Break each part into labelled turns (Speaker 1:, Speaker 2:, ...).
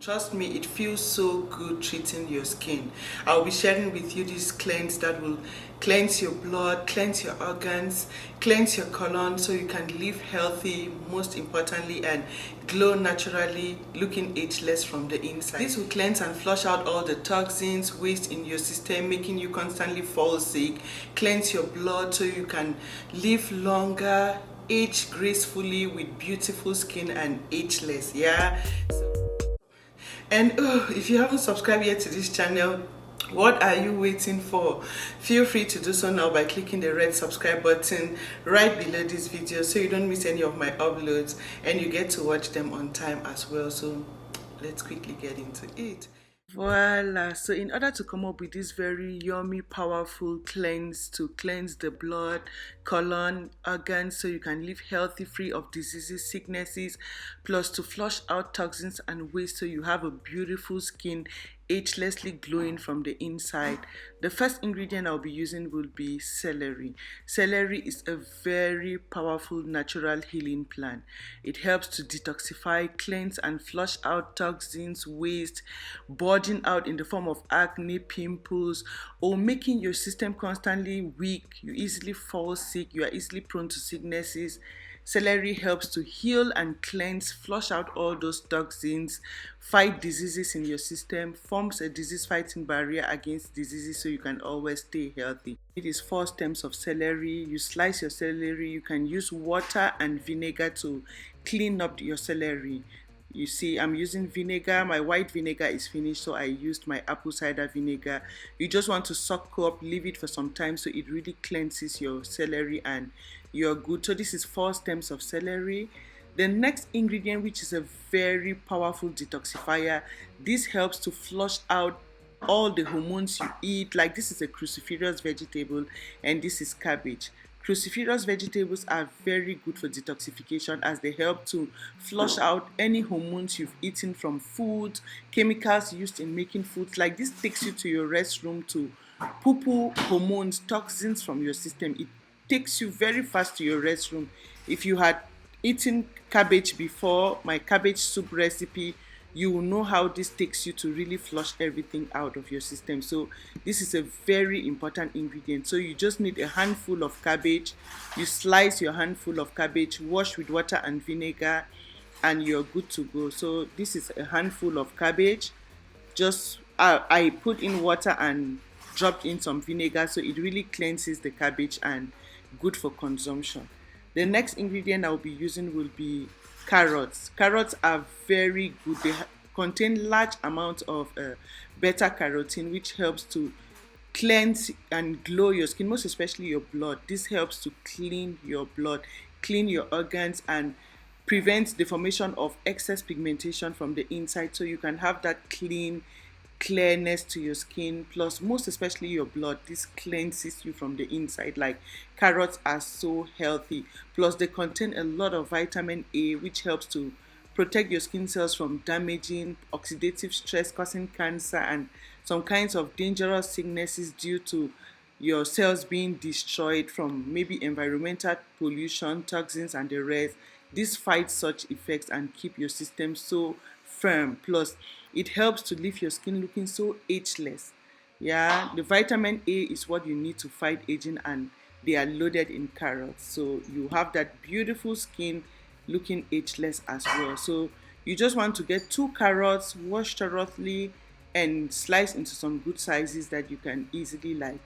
Speaker 1: Trust me, it feels so good treating your skin. I'll be sharing with you this cleanse that will cleanse your blood, cleanse your organs, cleanse your colon so you can live healthy, most importantly, and glow naturally, looking ageless from the inside. This will cleanse and flush out all the toxins, waste in your system, making you constantly fall sick, cleanse your blood so you can live longer, age gracefully with beautiful skin and ageless. Yeah. And if you haven't subscribed yet to this channel, what are you waiting for? Feel free to do so now by clicking the red subscribe button right below this video so you don't miss any of my uploads and you get to watch them on time as well. So let's quickly get into it. Voila! So in order to come up with this very yummy, powerful cleanse to cleanse the blood, colon, organs so you can live healthy, free of diseases, sicknesses, plus to flush out toxins and waste so you have a beautiful skin, agelessly glowing from the inside. The first ingredient I'll be using will be celery. Celery is a very powerful natural healing plant. It helps to detoxify, cleanse and flush out toxins, waste, bulging out in the form of acne, pimples, or making your system constantly weak. You easily fall sick, you are easily prone to sicknesses. Celery helps to heal and cleanse, flush out all those toxins, fight diseases in your system, forms a disease-fighting barrier against diseases so you can always stay healthy. It is 4 stems of celery. You slice your celery. You can use water and vinegar to clean up your celery. You see, I'm using vinegar. My white vinegar is finished, so I used my apple cider vinegar. You just want to soak up, leave it for some time so it really cleanses your celery and you're good. So this is 4 stems of celery. The next ingredient, which is a very powerful detoxifier, this helps to flush out all the hormones you eat. Like this is a cruciferous vegetable and this is cabbage. Cruciferous vegetables are very good for detoxification as they help to flush out any hormones you've eaten from food, chemicals used in making foods. Like this takes you to your restroom to poo-poo hormones, toxins from your system. It takes you very fast to your restroom. If you had eaten cabbage before, my cabbage soup recipe, you will know how this takes you to really flush everything out of your system. So this is a very important ingredient. So you just need a handful of cabbage. You slice your handful of cabbage, wash with water and vinegar, and you're good to go. So this is a handful of cabbage. Just I put in water and dropped in some vinegar so it really cleanses the cabbage and good for consumption. The next ingredient I'll be using will be carrots. Carrots are very good. They contain large amounts of beta carotene, which helps to cleanse and glow your skin, most especially your blood. This helps to clean your blood, clean your organs, and prevents the formation of excess pigmentation from the inside so you can have that clearness to your skin, plus most especially your blood. This cleanses you from the inside. Like carrots are so healthy, plus they contain a lot of vitamin A, which helps to protect your skin cells from damaging oxidative stress causing cancer and some kinds of dangerous sicknesses due to your cells being destroyed from maybe environmental pollution, toxins and the rest. This fights such effects and keep your system so firm. Plus it helps to leave your skin looking so ageless. Yeah, the vitamin A is what you need to fight aging and they are loaded in carrots, so you have that beautiful skin looking ageless as well. So you just want to get 2 carrots, wash thoroughly and slice into some good sizes that you can easily like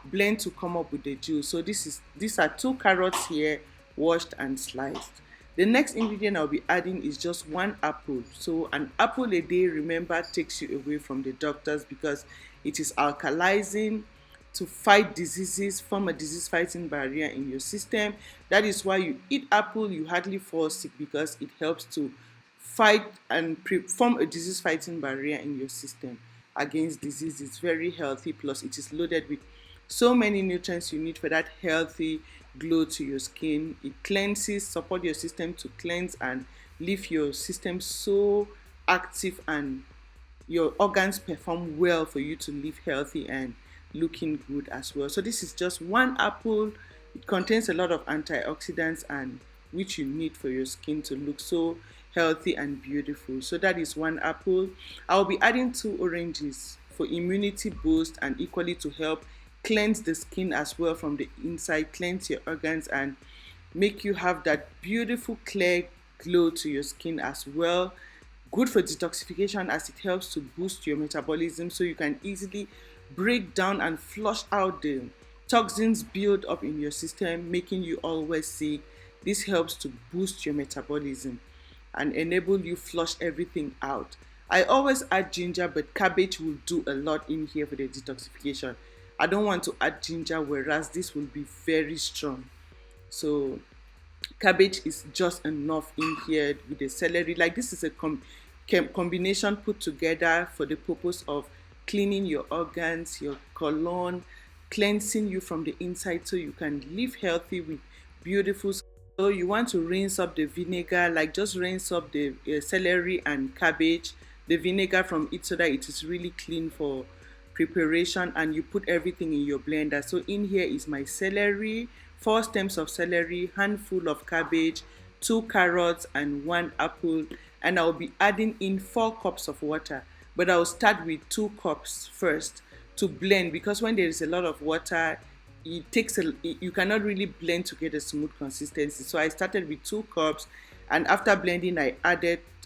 Speaker 1: blend to come up with the juice. So these are 2 carrots here, washed and sliced. The next ingredient I'll be adding is just 1 apple. So an apple a day, remember, takes you away from the doctors because it is alkalizing to fight diseases, form a disease fighting barrier in your system. That is why you eat apple, you hardly fall sick because it helps to fight and form a disease fighting barrier in your system against disease. It's very healthy, plus it is loaded with so many nutrients you need for that healthy glow to your skin. It cleanses, support your system to cleanse and leave your system so active and your organs perform well for you to live healthy and looking good as well. So this is just 1 apple. It contains a lot of antioxidants and which you need for your skin to look so healthy and beautiful. So that is one apple. I'll be adding two oranges for immunity boost and equally to help cleanse the skin as well from the inside, cleanse your organs and make you have that beautiful clear glow to your skin as well. Good for detoxification as it helps to boost your metabolism so you can easily break down and flush out the toxins built up in your system, making you always sick. This helps to boost your metabolism and enable you flush everything out. I always add ginger, but cabbage will do a lot in here for the detoxification. I don't want to add ginger, whereas this will be very strong. So cabbage is just enough in here with the celery. Like this is a combination put together for the purpose of cleaning your organs, your colon, cleansing you from the inside so you can live healthy with beautiful. So you want to rinse up the vinegar, like just rinse up the celery and cabbage, the vinegar from it so that it is really clean for preparation, and you put everything in your blender. So in here is my celery, 4 stems of celery, handful of cabbage, 2 carrots and 1 apple, and I'll be adding in 4 cups of water, but I'll start with 2 cups first to blend, because when there is a lot of water it takes you cannot really blend to get a smooth consistency. So I started with 2 cups, and after blending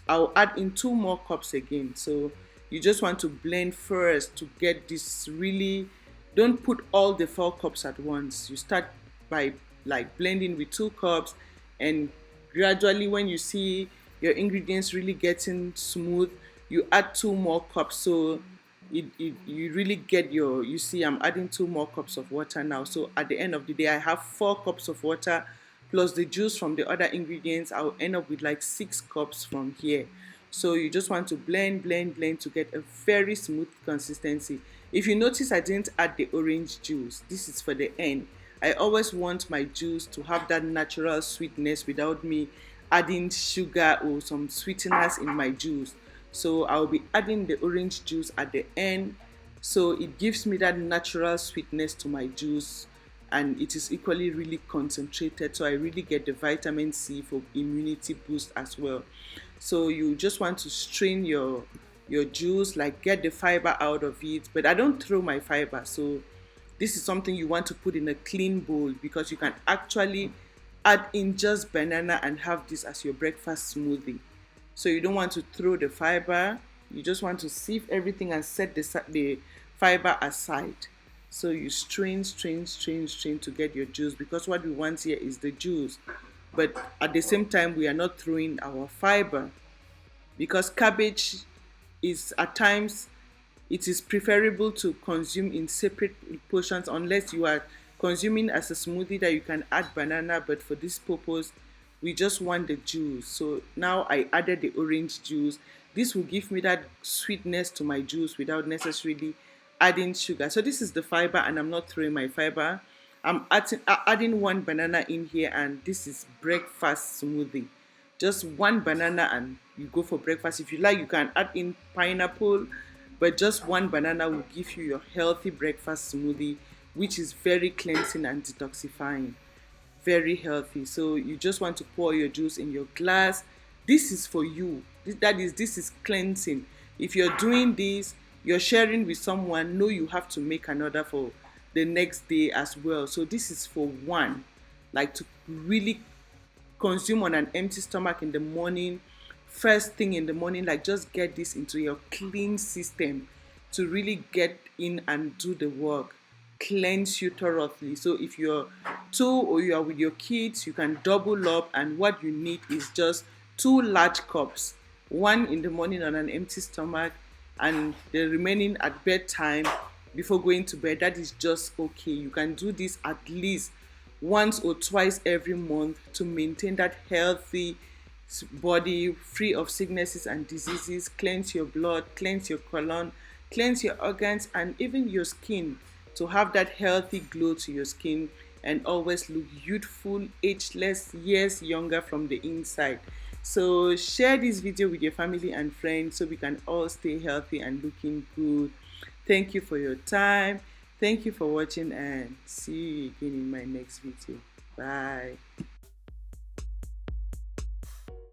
Speaker 1: I'll add in 2 more cups again. So you just want to blend first to get this really, don't put all the 4 cups at once. You start by like blending with 2 cups, and gradually when you see your ingredients really getting smooth, you add 2 more cups. So you really get your, you see I'm adding 2 more cups of water now. So at the end of the day I have 4 cups of water plus the juice from the other ingredients. I'll end up with like 6 cups from here. So you just want to blend to get a very smooth consistency. If you notice, I didn't add the orange juice. This is for the end. I always want my juice to have that natural sweetness without me adding sugar or some sweeteners in my juice. So I'll be adding the orange juice at the end, so it gives me that natural sweetness to my juice, and it is equally really concentrated, so I really get the vitamin C for immunity boost as well. So you just want to strain your juice, like get the fiber out of it, but I don't throw my fiber. So this is something you want to put in a clean bowl, because you can actually add in just banana and have this as your breakfast smoothie. So you don't want to throw the fiber, you just want to sieve everything and set the fiber aside. So you strain to get your juice, because what we want here is the juice, but at the same time we are not throwing our fiber, because cabbage is at times, it is preferable to consume in separate portions unless you are consuming as a smoothie that you can add banana, but for this purpose we just want the juice. So now I added the orange juice. This will give me that sweetness to my juice without necessarily adding sugar. So this is the fiber, and I'm not throwing my fiber. I'm adding 1 banana in here, and this is breakfast smoothie. Just 1 banana and you go for breakfast. If you like, you can add in pineapple, but just 1 banana will give you your healthy breakfast smoothie, which is very cleansing and detoxifying. Very healthy. So you just want to pour your juice in your glass. This is for you. This is cleansing. If you're doing this, you're sharing with someone, know you have to make another for the next day as well. So this is for one, like to really consume on an empty stomach in the morning, first thing in the morning, like just get this into your clean system to really get in and do the work, cleanse you thoroughly. So if you're two or you are with your kids, you can double up, and what you need is just 2 large cups, one in the morning on an empty stomach and the remaining at bedtime before going to bed. That is just okay. You can do this at least once or twice every month to maintain that healthy body free of sicknesses and diseases, cleanse your blood, cleanse your colon, cleanse your organs, and even your skin, to have that healthy glow to your skin and always look youthful, ageless, years younger from the inside. So share this video with your family and friends so we can all stay healthy and looking good. Thank you for your time. Thank you for watching, and see you again in my next video. Bye.